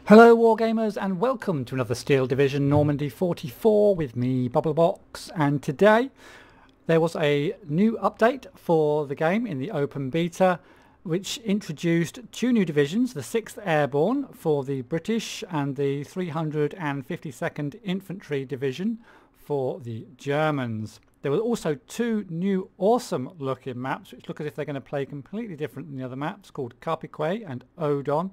Hello Wargamers and welcome to another Steel Division Normandy 44 with me Bubblebox, and today there was a new update for the game in the open beta which introduced two new divisions, the 6th Airborne for the British and the 352nd Infantry Division for the Germans. There were also two new awesome looking maps which look as if they're going to play completely different than the other maps, called Carpiquet and Odon.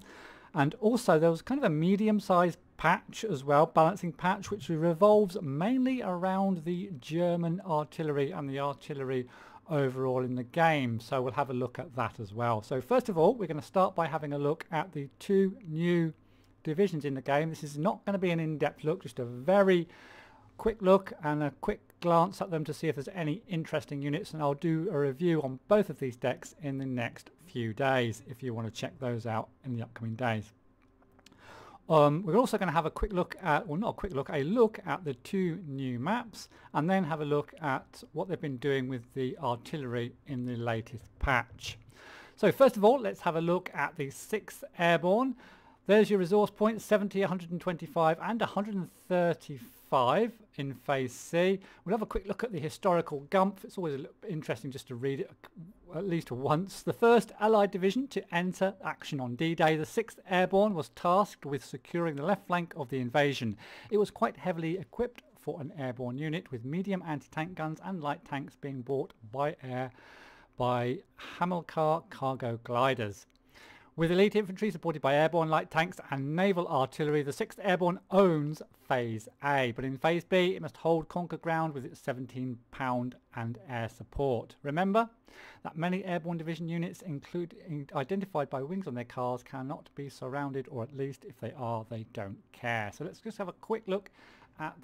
And also there was kind of a medium-sized patch as well, balancing patch, which revolves mainly around the German artillery and the artillery overall in the game. So we'll have a look at that as well. So first of all, we're going to start by having a look at the two new divisions in the game. This is not going to be an in-depth look, just a very quick look and a quick glance at them to see if there's any interesting units, and I'll do a review on both of these decks in the next few days if you want to check those out in the upcoming days. We're also going to have a quick look at, well, not a quick look, a look at the two new maps, and then have a look at what they've been doing with the artillery in the latest patch. So first of all, let's have a look at the 6th Airborne. There's your resource points, 70, 125 and 135 in Phase C. We'll have a quick look at the historical Gumph. It's always a little bit interesting just to read it at least once. The first Allied division to enter action on D-Day, the 6th Airborne, was tasked with securing the left flank of the invasion. It was quite heavily equipped for an airborne unit, with medium anti-tank guns and light tanks being brought by air by Hamilcar cargo gliders. With elite infantry supported by airborne light tanks and naval artillery, the 6th Airborne owns Phase A, but in Phase B it must hold conquer ground with its 17-pound and air support. Remember that many airborne division units, identified by wings on their cars, cannot be surrounded, or at least if they are, they don't care. So let's just have a quick look at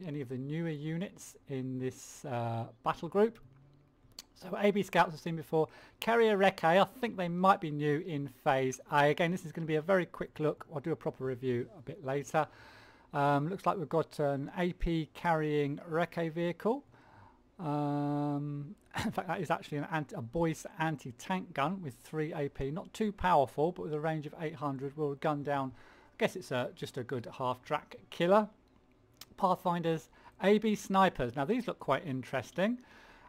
any of the newer units in this battle group. So AB Scouts I've seen before. Carrier Recce, I think they might be new in Phase A. Again, this is going to be a very quick look. I'll do a proper review a bit later. Looks like we've got an AP carrying Recce vehicle. In fact, that is actually a Boyce anti-tank gun with 3 AP. Not too powerful, but with a range of 800 will gun down. I guess it's just a good half-track killer. Pathfinders, AB snipers. Now these look quite interesting.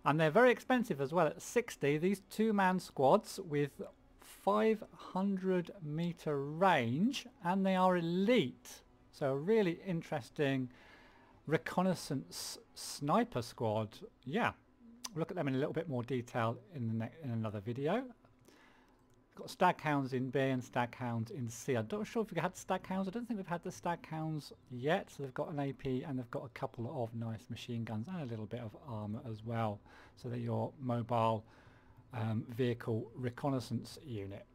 And they're very expensive as well at 60. These two-man squads with 500 meter range, and they are elite. So a really interesting reconnaissance sniper squad. Yeah, we'll look at them in a little bit more detail in another video. Got staghounds in B and staghounds in C. I'm not sure if we had staghounds. I don't think we've had the staghounds yet. So they've got an AP and they've got a couple of nice machine guns and a little bit of armour as well. So they're your mobile vehicle reconnaissance unit.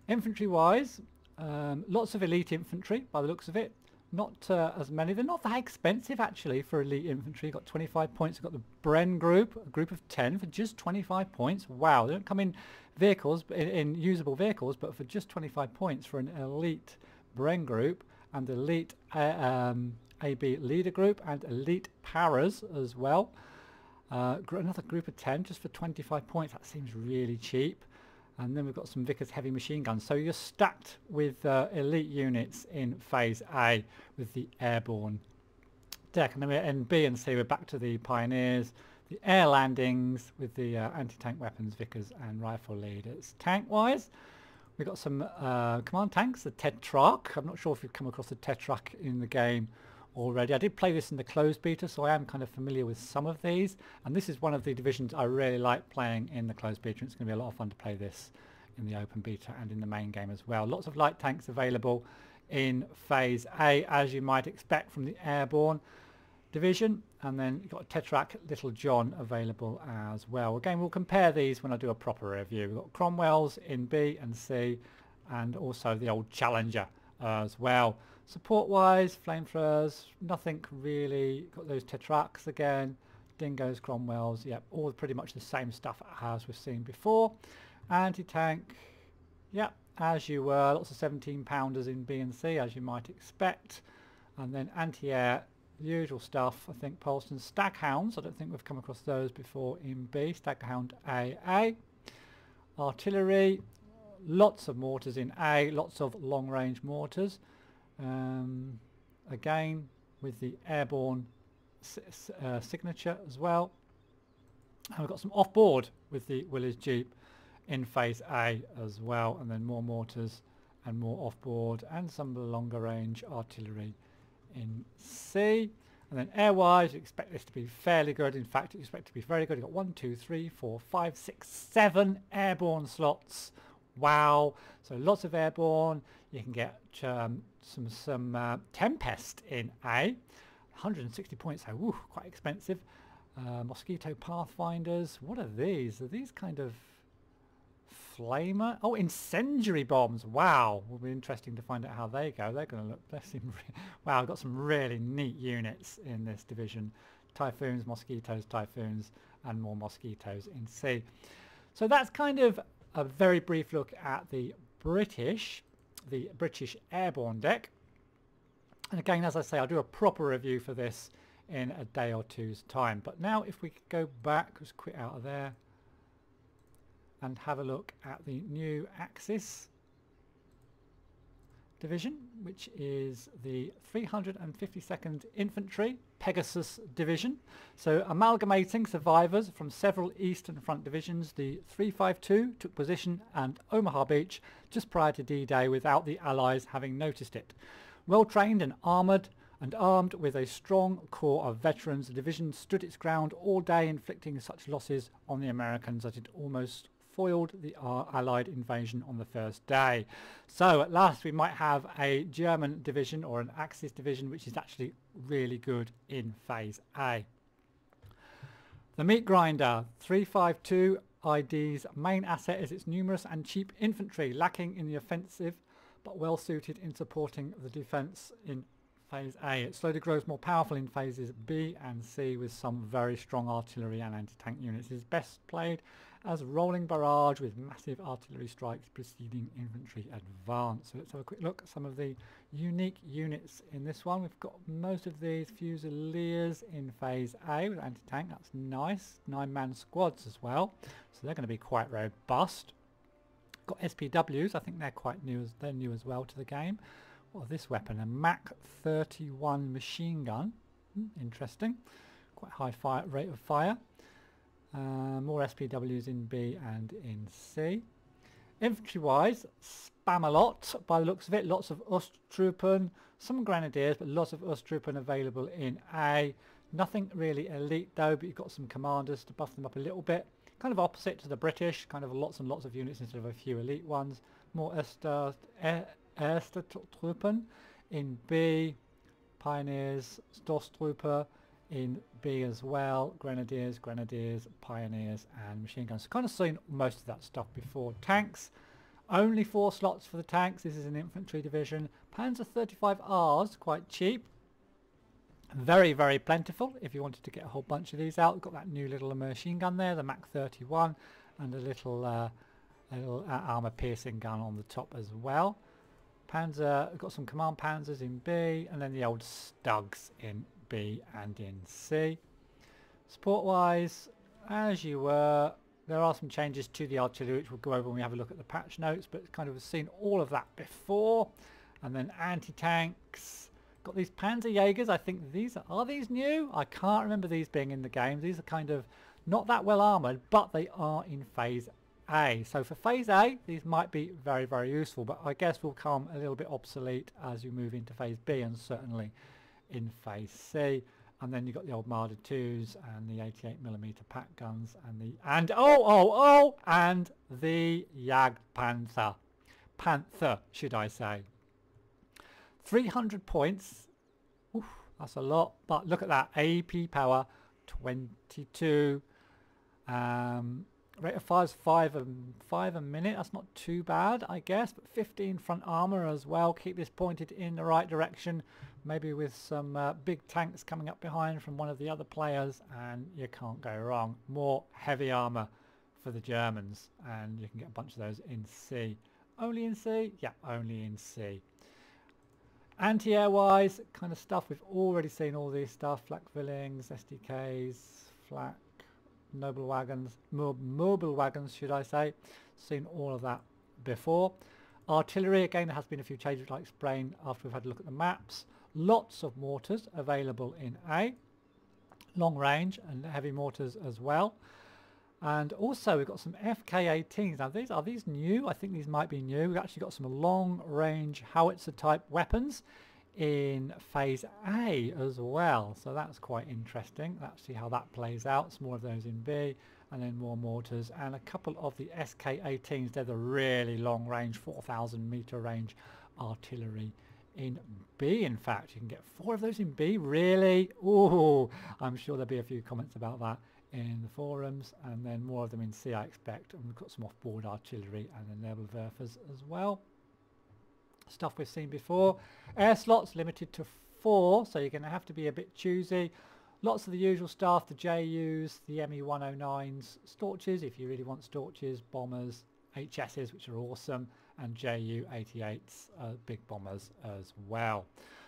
Infantry wise, lots of elite infantry by the looks of it. Not as many. They're not that expensive actually for elite infantry. You've got 25 points. You've got the Bren group, a group of 10 for just 25 points. Wow, they don't come in vehicles, in usable vehicles, but for just 25 points for an elite Bren group and elite AB leader group and elite paras as well. Another group of 10 just for 25 points. That seems really cheap. And then we've got some Vickers heavy machine guns. So you're stacked with elite units in Phase A with the airborne deck. And then we're in B and C, we're back to the pioneers, the air landings with the anti-tank weapons, Vickers and rifle leaders. Tank-wise, we've got some command tanks, the Tetrarch. I'm not sure if you've come across the Tetrarch in the game already. I did play this in the closed beta, so I am kind of familiar with some of these, and this is one of the divisions I really like playing in the closed beta. It's going to be a lot of fun to play this in the open beta and in the main game as well. Lots of light tanks available in Phase A, as you might expect from the Airborne division, and then you've got Tetrarch Little John available as well. Again, we'll compare these when I do a proper review. We've got Cromwells in B and C, and also the old Challenger as well. Support wise, flamethrowers, nothing really. Got those Tetrarchs again, Dingoes, Cromwells, yep, all pretty much the same stuff as we've seen before. Anti-tank, yep, as you were, lots of 17-pounders in B and C, as you might expect. And then anti-air, the usual stuff, I think. Polston Staghounds, I don't think we've come across those before in B. Staghound AA. Artillery, lots of mortars in A, lots of long-range mortars. again with the Airborne signature as well. And we've got some off-board with the Willys Jeep in phase A as well, and then more mortars and more off-board and some longer range artillery in C. And then air-wise, you expect this to be fairly good. In fact, you expect it to be very good. You've got 1, 2, 3, 4, 5, 6, 7 airborne slots. Wow! So lots of airborne. You can get some Tempest in A. 160 points, so woo, quite expensive. Mosquito Pathfinders. What are these? Are these kind of flamer? Oh, incendiary bombs. Wow, will be interesting to find out how they go. They're going to look, they seem wow, I've got some really neat units in this division. Typhoons, mosquitoes, typhoons, and more mosquitoes in C. So that's kind of a very brief look at the British airborne deck. And again, as I say, I'll do a proper review for this in a day or two's time. But now if we could go back, just quit out of there and have a look at the new Axis division, which is the 352nd Infantry Pegasus Division. So amalgamating survivors from several Eastern Front divisions, the 352 took position at Omaha Beach just prior to D-Day without the Allies having noticed it. Well trained and armoured and armed with a strong core of veterans, the division stood its ground all day, inflicting such losses on the Americans that it almost foiled the Allied invasion on the first day. So at last we might have a German division or an Axis division which is actually really good in phase A. The Meat Grinder 352 ID's main asset is its numerous and cheap infantry, lacking in the offensive but well suited in supporting the defence in phase A. It slowly grows more powerful in phases B and C with some very strong artillery and anti-tank units. It is best played as rolling barrage with massive artillery strikes preceding infantry advance. So let's have a quick look at some of the unique units in this one. We've got most of these Fusiliers in phase A with anti-tank. That's nice. 9-man squads as well. So they're going to be quite robust. Got SPWs. I think they're quite new. They're new as well to the game. What is this weapon? A Mach 31 machine gun. Interesting. Quite high rate of fire. More SPWs in B and in C. Infantry-wise, spam a lot by the looks of it. Lots of Osttruppen, some Grenadiers, but lots of Osttruppen available in A. Nothing really elite though, but you've got some commanders to buff them up a little bit. Kind of opposite to the British, kind of lots and lots of units instead of a few elite ones. More Erste-Truppen in B, Pioneers, Stormtrooper in B as well, Grenadiers, Pioneers and machine guns. So kind of seen most of that stuff before. Tanks, only 4 slots for the tanks. This is an infantry division. Panzer 35Rs, quite cheap. Very, very plentiful if you wanted to get a whole bunch of these out. We've got that new little machine gun there, the Mach 31, and a little armour piercing gun on the top as well. Panzer, we've got some command panzers in B, and then the old Stugs in B and in C. Support wise, as you were, there are some changes to the artillery which we'll go over when we have a look at the patch notes, but kind of seen all of that before. And then anti-tanks. Got these Panzerjägers. I think these are these new? I can't remember these being in the game. These are kind of not that well armoured, but they are in phase A. So for phase A, these might be very, very useful, but I guess will come a little bit obsolete as you move into phase B and certainly in phase C. And then you've got the old Marder 2s and the 88mm pack guns and the and the Jagdpanther. Panther, should I say. 300 points. Oof, that's a lot, but look at that. AP power 22. Rate of fire is 5 a minute. That's not too bad, I guess, but 15 front armor as well. Keep this pointed in the right direction, maybe with some big tanks coming up behind from one of the other players, and you can't go wrong. More heavy armor for the Germans, and you can get a bunch of those in C. Only in C? Yeah, only in C. Anti-air wise kind of stuff, we've already seen all these stuff. Flak Villings, SDKs, Flak, mobile wagons should I say. Seen all of that before. Artillery, again, there has been a few changes which I'll explain after we've had a look at the maps. Lots of mortars available in A. Long range and heavy mortars as well. And also we've got some FK-18s. Now are these new? I think these might be new. We've actually got some long range howitzer type weapons in phase A as well. So that's quite interesting. Let's see how that plays out. Some more of those in B and then more mortars and a couple of the SK-18s. They're the really long range 4,000 meter range artillery in B. In fact, you can get 4 of those in B. Really? Ooh, I'm sure there'll be a few comments about that in the forums, and then more of them in C, I expect. And we've got some off-board artillery and then Nebelwerfers as well. Stuff we've seen before. Air slots limited to 4, so you're going to have to be a bit choosy. Lots of the usual stuff, the JUs, the ME-109s, Storches if you really want Storches, bombers, HSs which are awesome, and Ju-88s, big bombers as well.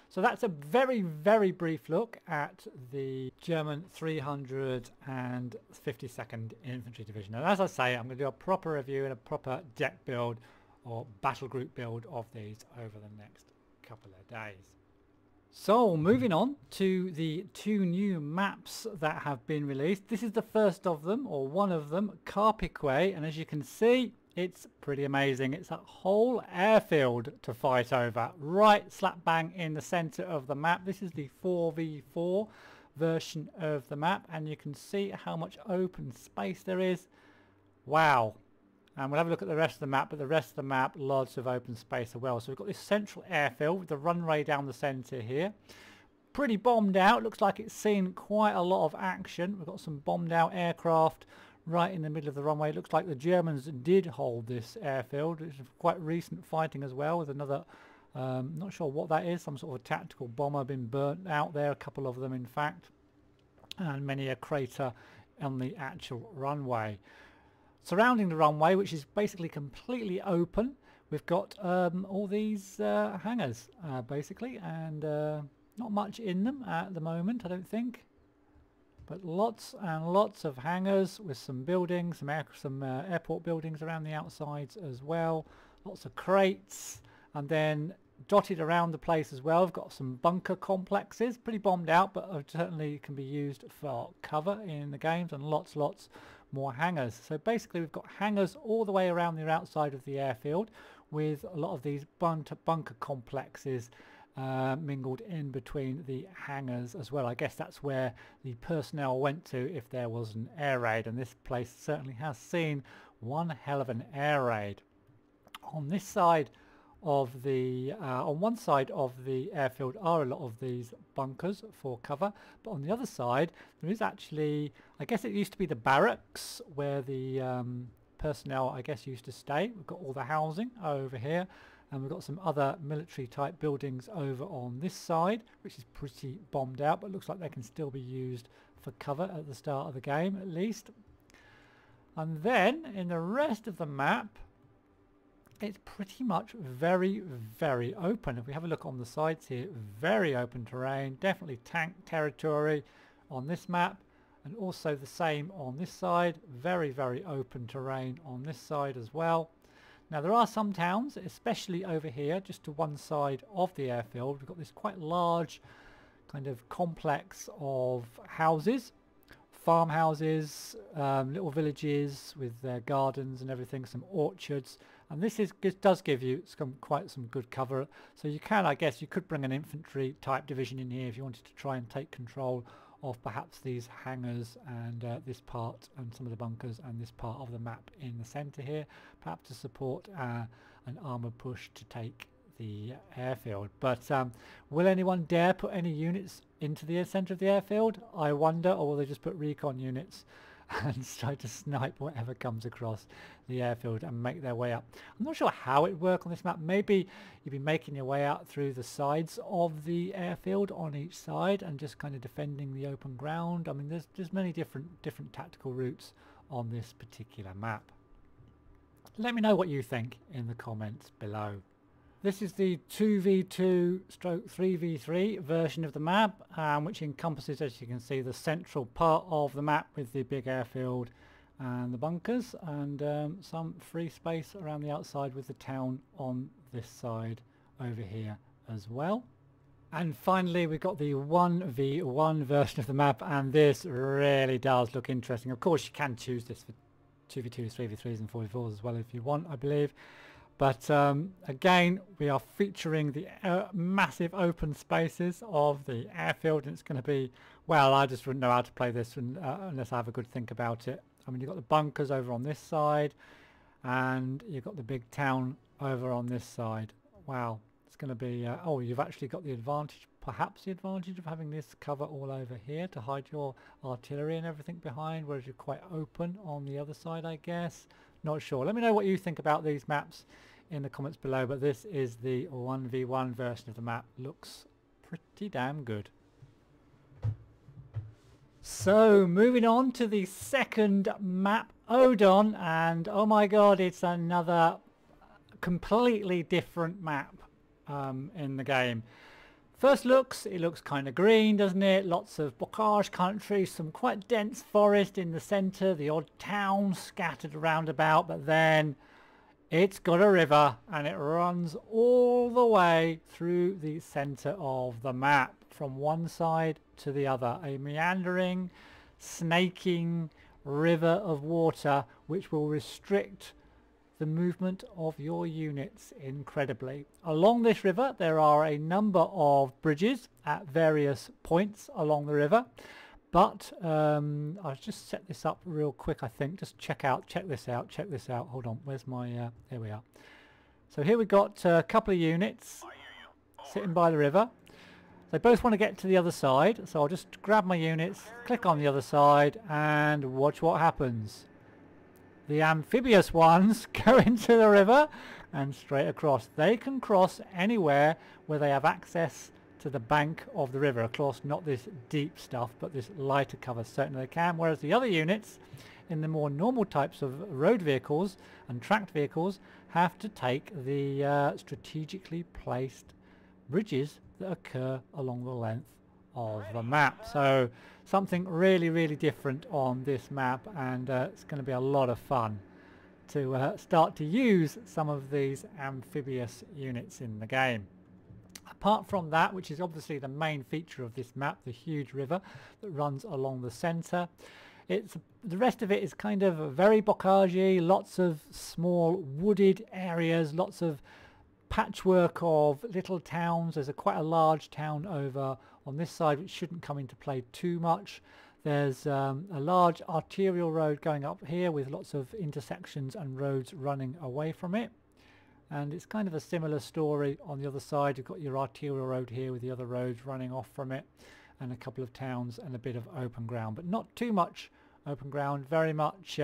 So that's a very, very brief look at the German 352nd Infantry Division. And as I say, I'm going to do a proper review and a proper deck build or battle group build of these over the next couple of days. So moving on to the 2 new maps that have been released. This is the first of them, or one of them, Carpiquet, and as you can see, it's pretty amazing. It's a whole airfield to fight over, right slap bang in the center of the map. This is the 4v4 version of the map, and you can see how much open space there is. Wow. And we'll have a look at the rest of the map, but the rest of the map, lots of open space as well. So we've got this central airfield with the runway down the center here. Pretty bombed out. Looks like it's seen quite a lot of action. We've got some bombed out aircraft right in the middle of the runway. It looks like the Germans did hold this airfield. It's quite recent fighting as well with another, not sure what that is, some sort of a tactical bomber been burnt out there, a couple of them in fact, and many a crater on the actual runway. Surrounding the runway, which is basically completely open, we've got all these hangars basically, and not much in them at the moment, I don't think. But lots and lots of hangars with some buildings, some airport buildings around the outsides as well. Lots of crates, and then dotted around the place as well, we've got some bunker complexes, pretty bombed out, but certainly can be used for cover in the games, and lots more hangars. So basically we've got hangars all the way around the outside of the airfield with a lot of these bunker complexes mingled in between the hangars as well. I guess that's where the personnel went to if there was an air raid, and this place certainly has seen one hell of an air raid. On this side of the on one side of the airfield are a lot of these bunkers for cover, but on the other side there is actually, I guess it used to be the barracks where the personnel I guess used to stay. We've got all the housing over here, and we've got some other military type buildings over on this side, which is pretty bombed out, but looks like they can still be used for cover at the start of the game at least. And then in the rest of the map it's pretty much very, very open. If we have a look on the sides here, very open terrain, definitely tank territory on this map, and also the same on this side, very, very open terrain on this side as well. Now there are some towns, especially over here, just to one side of the airfield. We've got this quite large kind of complex of houses, farmhouses, little villages with their gardens and everything, some orchards, and this does give you quite some good cover. So you can, I guess, you could bring an infantry type division in here if you wanted to try and take control of perhaps these hangars and this part and some of the bunkers and this part of the map in the center here, perhaps to support an armored push to take the airfield. But will anyone dare put any units into the center of the airfield, I wonder, or will they just put recon units and try to snipe whatever comes across the airfield and make their way up? I'm not sure how it would work on this map. Maybe you'd be making your way out through the sides of the airfield on each side and just kind of defending the open ground. I mean, there's many different tactical routes on this particular map. Let me know what you think in the comments below. This is the 2v2/3v3 version of the map, which encompasses, as you can see, the central part of the map with the big airfield and the bunkers, and some free space around the outside with the town on this side over here as well. And finally we've got the 1v1 version of the map, and this really does look interesting. Of course you can choose this for 2v2s, 3v3s and 4v4s as well if you want, I believe. But again, we are featuring the massive open spaces of the airfield, and it's going to be, well, I just wouldn't know how to play this unless I have a good think about it. I mean, you've got the bunkers over on this side, and you've got the big town over on this side. Wow, it's going to be, oh, you've actually got the advantage, perhaps the advantage of having this cover all over here to hide your artillery and everything behind, whereas you're quite open on the other side, I guess. Not sure. Let me know what you think about these maps in the comments below, but this is the 1v1 version of the map. Looks pretty damn good. So moving on to the second map, Odon, and oh my god, it's another completely different map in the game. First looks, it looks kind of green, doesn't it? Lots of bocage country, some quite dense forest in the centre, the odd town scattered around about, but then it's got a river and it runs all the way through the centre of the map from one side to the other. A meandering, snaking river of water which will restrict the movement of your units incredibly. Along this river there are a number of bridges at various points along the river, but I'll just set this up real quick. I think just check this out. Hold on, where's my there we are. So here we've got a couple of units sitting by the river. They both want to get to the other side, so I'll just grab my units, click on the other side, and watch what happens. The amphibious ones go into the river and straight across. They can cross anywhere where they have access to the bank of the river. Of course, not this deep stuff, but this lighter cover certainly they can, whereas the other units in the more normal types of road vehicles and tracked vehicles have to take the strategically placed bridges that occur along the length of the map. So something really different on this map, and it's going to be a lot of fun to start to use some of these amphibious units in the game. Apart from that, which is obviously the main feature of this map, the huge river that runs along the centre, the rest of it is kind of very bocagey, lots of small wooded areas, lots of patchwork of little towns. There's quite a large town over on this side which shouldn't come into play too much. There's a large arterial road going up here with lots of intersections and roads running away from it, and it's kind of a similar story on the other side. You've got your arterial road here with the other roads running off from it, and a couple of towns and a bit of open ground, but not too much open ground. Very much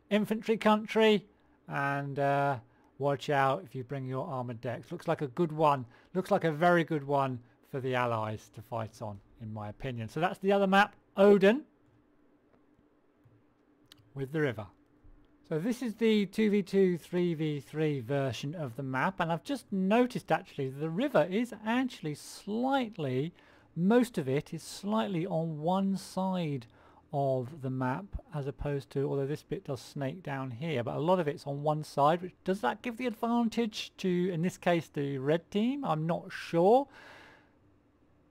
infantry country, and watch out if you bring your armoured decks. Looks like a good one. Looks like a very good one for the Allies to fight on, in my opinion. So that's the other map, Odin, with the river. So this is the 2v2, 3v3 version of the map, and I've just noticed actually the river is actually slightly, most of it is slightly on one side of the map, as opposed to, although this bit does snake down here, but a lot of it's on one side. Which, does that give the advantage to, in this case, the red team? I'm not sure.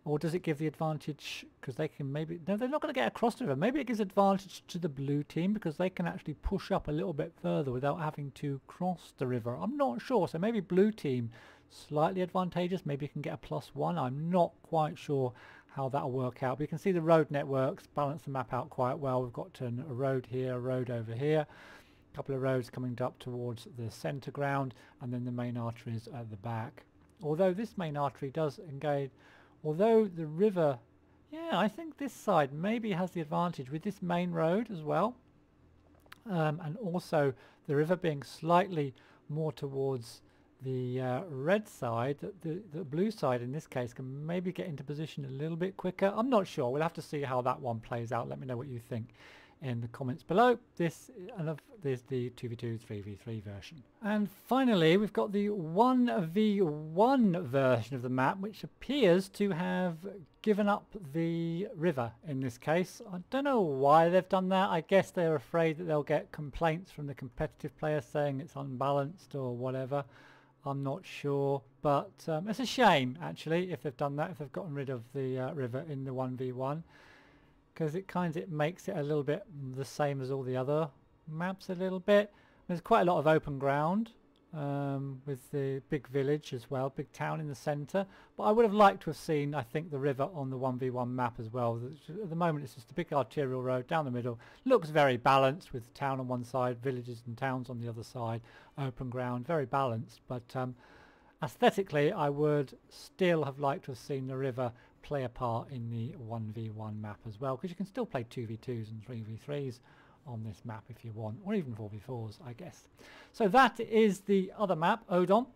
Or does it give the advantage because they can maybe, no, they're not going to get across the river. Maybe it gives advantage to the blue team because they can actually push up a little bit further without having to cross the river. I'm not sure. So maybe blue team slightly advantageous. Maybe you can get a +1. I'm not quite sure how that'll work out, but you can see the road networks balance the map out quite well. We've got a road here, a road over here, a couple of roads coming up towards the centre ground, and then the main arteries at the back. Although this main artery does engage, although the river, yeah, I think this side maybe has the advantage with this main road as well, and also the river being slightly more towards the red side. The blue side in this case can maybe get into position a little bit quicker. I'm not sure. We'll have to see how that one plays out. Let me know what you think in the comments below. This is the 2v2 3v3 version. And finally we've got the 1v1 version of the map, which appears to have given up the river in this case. I don't know why they've done that. I guess they're afraid that they'll get complaints from the competitive players saying it's unbalanced or whatever. I'm not sure, but it's a shame actually if they've done that, if they've gotten rid of the river in the 1v1, because it makes it a little bit the same as all the other maps a little bit. There's quite a lot of open ground with the big village as well, big town in the centre, but I would have liked to have seen, I think, the river on the 1v1 map as well. At the moment it's just a big arterial road down the middle, looks very balanced with town on one side, villages and towns on the other side, open ground, very balanced, but aesthetically I would still have liked to have seen the river play a part in the 1v1 map as well, because you can still play 2v2s and 3v3s on this map if you want, or even 4v4s, I guess. So that is the other map, Odon.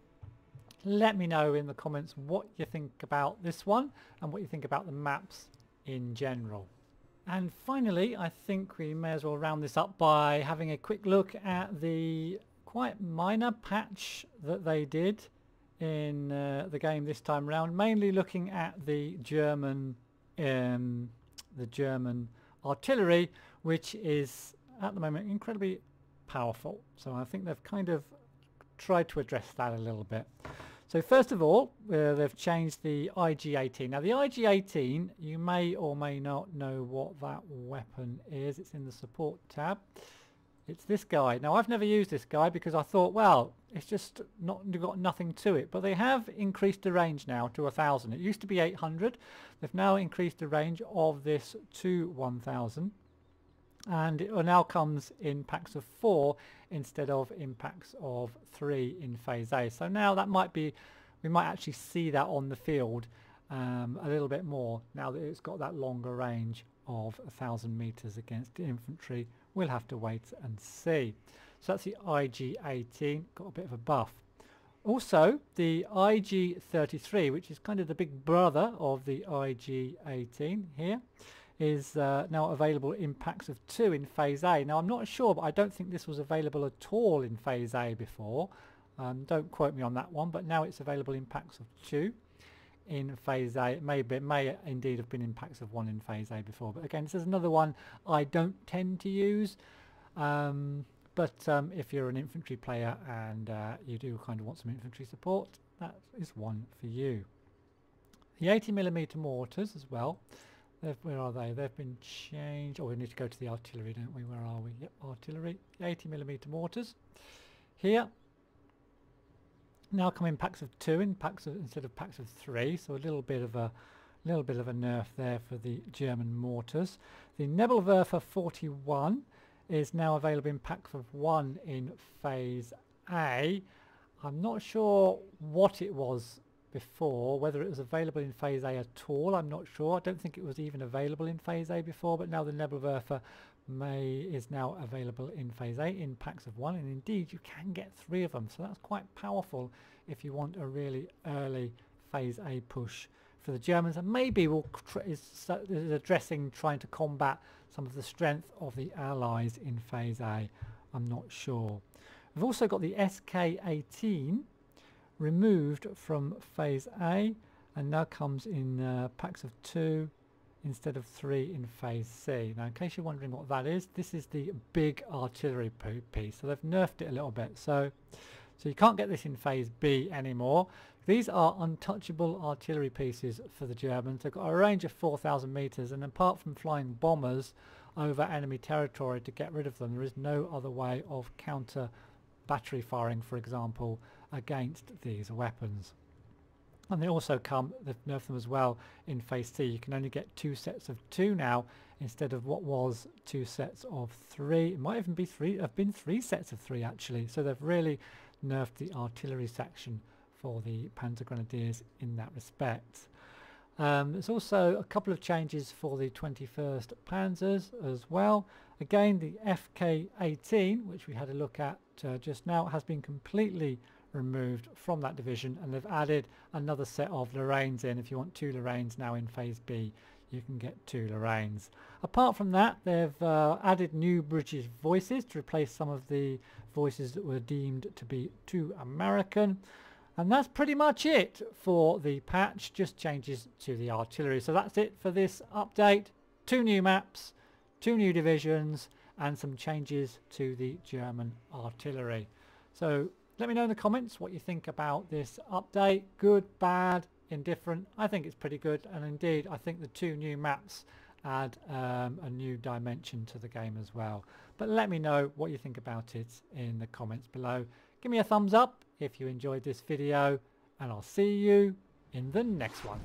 Let me know in the comments what you think about this one and what you think about the maps in general. And finally, I think we may as well round this up by having a quick look at the quite minor patch that they did in the game this time round, mainly looking at the German artillery, which is at the moment incredibly powerful. So I think they've kind of tried to address that a little bit. So first of all, they've changed the IG-18. Now the IG-18, you may or may not know what that weapon is. It's in the support tab. It's this guy. Now I've never used this guy because I thought, well, it's just got nothing to it. But they have increased the range now to 1,000. It used to be 800. They've now increased the range of this to 1,000. And it now comes in packs of 4 instead of in packs of 3 in phase A. So now that might be, we might actually see that on the field a little bit more now that it's got that longer range of 1,000 meters against infantry. We'll have to wait and see. So that's the IG-18, got a bit of a buff. Also the IG-33, which is kind of the big brother of the IG-18 here, is now available in packs of 2 in phase A. Now I'm not sure, but I don't think this was available at all in phase A before. Don't quote me on that one, but now it's available in packs of 2 in phase A. It may indeed have been in packs of 1 in phase A before, but again, this is another one I don't tend to use. But if you're an infantry player and you do kind of want some infantry support, that is one for you. The 80mm mortars as well. Where are they? They've been changed. Oh, we need to go to the artillery, don't we? Where are we? Yep, artillery. 80mm mortars. Here. Now come in packs of 2 instead of packs of 3. So a little bit of a nerf there for the German mortars. The Nebelwerfer 41 is now available in packs of 1 in phase A. I'm not sure what it was before, whether it was available in phase A at all. I'm not sure. I don't think it was even available in phase A before, but now the Nebelwerfer is now available in phase A in packs of 1, and indeed you can get 3 of them, so that's quite powerful if you want a really early phase A push for the Germans, and maybe is addressing trying to combat some of the strength of the Allies in phase A. I'm not sure. We've also got the SK-18 removed from phase A and now comes in packs of 2 instead of 3 in phase C. Now in case you're wondering what that is, this is the big artillery piece, so they've nerfed it a little bit, so you can't get this in phase B anymore. These are untouchable artillery pieces for the Germans. They've got a range of 4,000 meters, and apart from flying bombers over enemy territory to get rid of them, there is no other way of counter battery firing, for example, against these weapons. And they also they've nerfed them as well in phase C. You can only get 2 sets of 2 now instead of what was 2 sets of 3. It might even be 3 sets of 3 actually. So they've really nerfed the artillery section for the Panzer Grenadiers in that respect. There's also a couple of changes for the 21st Panzers as well. Again, the FK-18, which we had a look at just now, has been completely removed from that division, and they've added another set of Lorraines in. If you want 2 Lorraines now in phase B, you can get 2 Lorraines. Apart from that, they've added new British voices to replace some of the voices that were deemed to be too American. And that's pretty much it for the patch, just changes to the artillery. So that's it for this update. 2 new maps, 2 new divisions, and some changes to the German artillery. So let me know in the comments what you think about this update. Good, bad, indifferent. I think it's pretty good, and indeed I think the 2 new maps add a new dimension to the game as well. But let me know what you think about it in the comments below. Give me a thumbs up if you enjoyed this video, and I'll see you in the next one.